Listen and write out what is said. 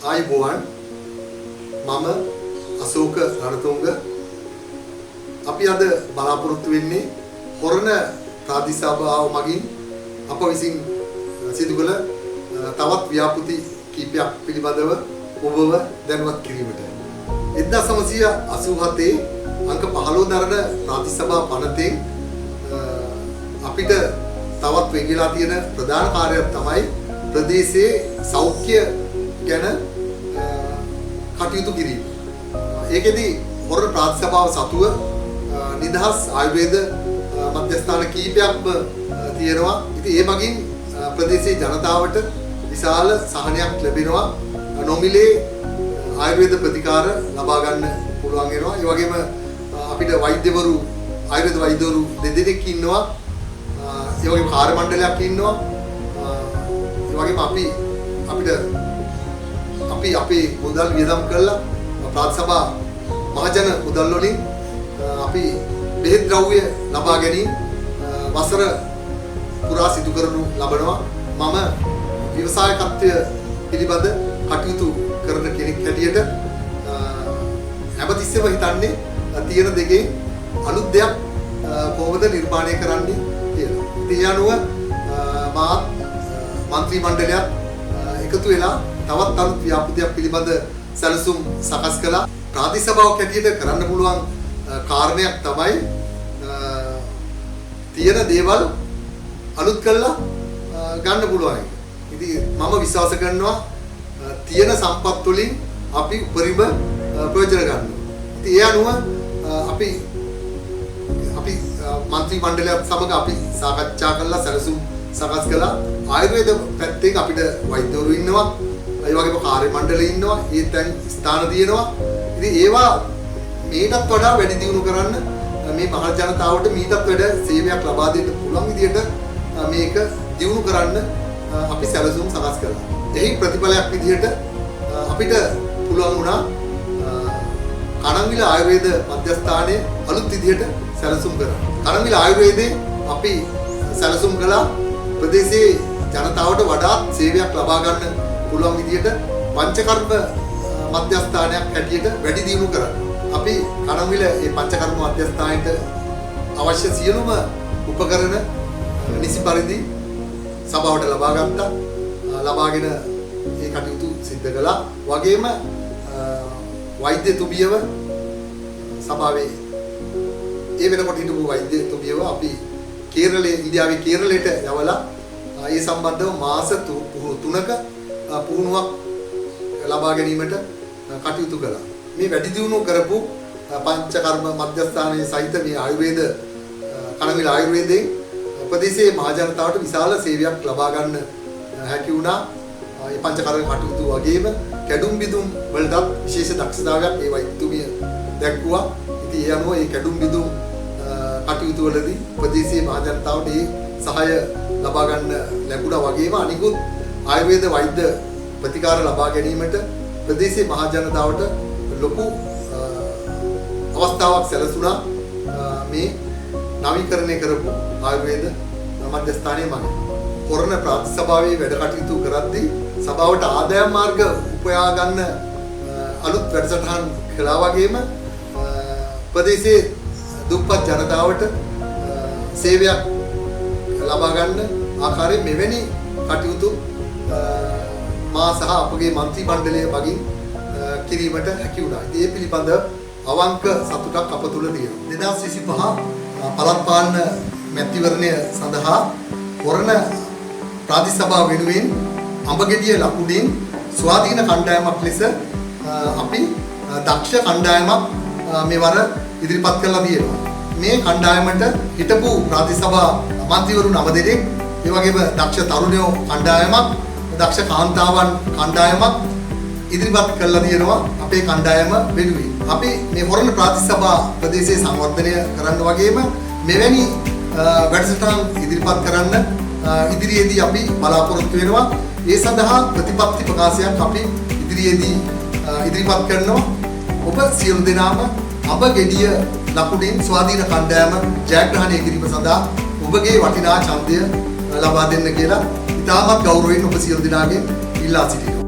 ආයුබෝවන් මම අශෝක රණතුංග අපි අද බලාපොරොත්තු වෙන්නේ හොරණ ප්‍රාදේශීය සභාව මගින් අප විසින් සිදු කළ තවත් ව්‍යාපෘති කීපයක් පිළිබඳව ඔබව දැනුවත් කිරීමට 1987 අංක 15 දරන ප්‍රාදේශීය සභා පනතෙන් අපිට තවත් වෙගිලා තියෙන ප්‍රධාන කාර්යයක් තමයි ප්‍රදේශයේ සෞඛ්‍ය ගැන කටයුතු කිරීම. ඒකෙදි හොරණ ප්‍රාදේශීය සභාව සතුව නිදහස් ආයුර්වේද මධ්‍යස්ථාන කීපයක්ම තියෙනවා. ඉතින් ඒ මගින් ප්‍රදේශයේ ජනතාවට විශාල සහනයක් ලැබෙනවා. නොමිලේ ආයුර්වේද ප්‍රතිකාර ලබා ගන්න පුළුවන් වෙනවා. ඒ වගේම අපිට වෛද්‍යවරු ආයුර්වේද වෛද්‍යවරු දෙදෙනෙක් ඉන්නවා. ඒ වගේම කාර්ය මණ්ඩලයක් ඉන්නවා. ඒ වගේම අපි අපේ මුදල් වියදම් කරලා ප්‍රාදේශීය සභා මහජන මුදල් වලින් අපි බෙහෙත් ද්‍රව්‍ය ලබා ගැනීම වසර පුරා සිදු කරනු ලබනවා. මම ව්‍යවසායකත්වය පිළිබඳ කටයුතු කරන කෙනෙක් හැටියට හැමතිස්සෙම හිතන්නේ තියෙන දෙකේ අලුත් දෙයක් කොහොමද නිර්මාණය කරන්නේ කියලා. ඉතින් ඒ අනුව මාත් මන්ත්‍රී මණ්ඩලයත් එකතු වෙලා තවත් අලුත් ව්‍යාපෘතියක් පිළිබඳ සැලසුම් සකස් කළා. ප්‍රාදේශීය සභාවක් හැටියට කරන්න පුළුවන් කාරණයක් තමයි තියෙන දේවල් අලුත් කරලා ගන්න පුළුවන් එක. ඉතින් මම විශ්වාස කරනවා තියෙන සම්පත් වලින් අපි උපරිම ප්‍රයෝජන ගන්නවා. ඉතින් ඒ අනුව අපි මන්ත්‍රී මණ්ඩලයත් සමග අපි සාකච්ඡා කළා සැලසුම් සකස් කළා. ආයුර්වේද පැත්තෙන් අපිට වෛද්‍යවරු ඉන්නවා. ඒ වගේම කාර්ය මණ්ඩලෙ ඉන්නවා. ඒ තැන් ස්ථාන තියෙනවා. ඉතින් ඒවා මේකටත් වඩා වැඩි දියුණු කරන්න මේ මහ ජනතාවට මීටත් වැඩ සේවයක් ලබා දෙන්න පුළුවන් විදිහට මේක දියුණු කරන්න අපි සැලසුම් සකස් කළා. එහි ප්‍රතිඵලයක් විදිහට අපිට පුළුවන් වුණා කණංවිල ආයුර්වේද මධ්‍යස්ථානයේ අලුත් විදිහට සැලසුම් කරන්න. කණංවිල ආයුර්වේදයේ අපි සැලසුම් කළා ප්‍රදේශයේ ජනතාවට වඩා සේවයක් ලබා ගන්න පුළුවන් විදිහට පංචකර්ම මධ්‍යස්ථානයක් හැටියට වැඩි දියුණු කරන්න. අපි කණංවිල මේ පංචකර්ම මධ්‍යස්ථානයට අවශ්‍ය සියලුම උපකරණ නිසි පරිදි සභාවට ලබා ගත්තා. ලබාගෙන මේ කටයුතු සිද්ධ කළා. වගේම වෛද්‍ය තුබියව සභාවේ ඒ වෙනකොට හිටපු වෛද්‍ය තුබියව අපි කේරළයේ ඉන්දියාවේ කේරළයට යවලා ඒ සම්බන්ධව මාස 3ක පුහුණුවක් ලබා ගැනීමට කටයුතු කළා. මේ වැඩි දියුණු කරපු පංචකර්ම මධ්‍යස්ථානයේ සහිත මේ ආයුර්වේද කණවිල ආයුර්වේදයෙන් ප්‍රදේශයේ මහ ජනතාවට විශාල සේවයක් ලබා ගන්න හැකි වුණා. මේ පංචකර්ම කටයුතු වගේම කැඩුම් බිදුම් වලටත් විශේෂ දක්ෂතාවයක් ඒ වෛද්‍යතුමිය දැක්වුවා. ඉතින් ඒ අනුව මේ කැඩුම් බිදුම් කටයුතු වලදී ප්‍රදේශයේ මහ ජනතාවට මේ සහාය ලබා ගන්න ලැබුණා. වගේම අනිකුත් ආයුර්වේද වෛද්‍ය ප්‍රතිකාර ලබා ගැනීමට ප්‍රදේශයේ මහ ජනතාවට ලොකු අවස්ථාවක් සැලසුණා මේ නවීකරණය කරපු ආයුර්වේද මධ්‍යස්ථානයේ මගින්. හොරණ ප්‍රාදේශීය සභාවේ වැඩ කටයුතු කරද්දී සභාවට ආදායම් මාර්ග උපයා ගන්න අලුත් වැඩසටහන් කළා. වගේම ප්‍රදේශයේ දුප්පත් ජනතාවට සේවයක් ලබා ගන්න ආකාරයෙන් මෙවැනි කටයුතු මා සහ අපගේ මන්ත්‍රී මණ්ඩලය මගින් කිරීමට හැකි වුණා. ඉතින් මේ පිළිබඳ අවංක සතුටක් අප තුළ තියෙනවා. 2025 පළාත් පාලන මැතිවරණය සඳහා හොරණ ප්‍රාදේශීය සභාව වෙනුවෙන් අඹගෙඩිය ලකුණින් ස්වාධීන කණ්ඩායමක් ලෙස අපි දක්ෂ කණ්ඩායමක් මෙවර ඉදිරිපත් කරලා තියෙනවා. මේ කණ්ඩායමට හිටපු ප්‍රාදේශීය සභා මන්ත්‍රීවරු 9 දෙනෙක්, ඒ වගේම දක්ෂ තරුණයෝ කණ්ඩායමක්, දක්ෂ කාන්තාවන් කණ්ඩායමක් ඉදිරිපත් කරලා තියෙනවා අපේ කණ්ඩායම වෙනුවෙන්. අපි මේ හොරණ ප්‍රාදේශීය සභා ප්‍රදේශයේ සංවර්ධනය කරන්න වගේම මෙවැනි වැඩසටහන් ඉදිරිපත් කරන්න ඉදිරියේදී අපි බලාපොරොත්තු වෙනවා. ඒ සඳහා ප්‍රතිපත්ති ප්‍රකාශයක් අපි ඉදිරියේදී ඉදිරිපත් කරනවා. ඔබ සියලු දෙනාම අඹගෙඩිය ලකුණින් ස්වාධීන කණ්ඩායම ජයග්‍රහණය කිරීම සඳහා ඔබගේ වටිනා ඡන්දය ලබා දෙන්න කියලා ඉතාමත් ගෞරවයෙන් ඔබ සියලු දෙනාගෙන් ඉල්ලා සිටිනවා.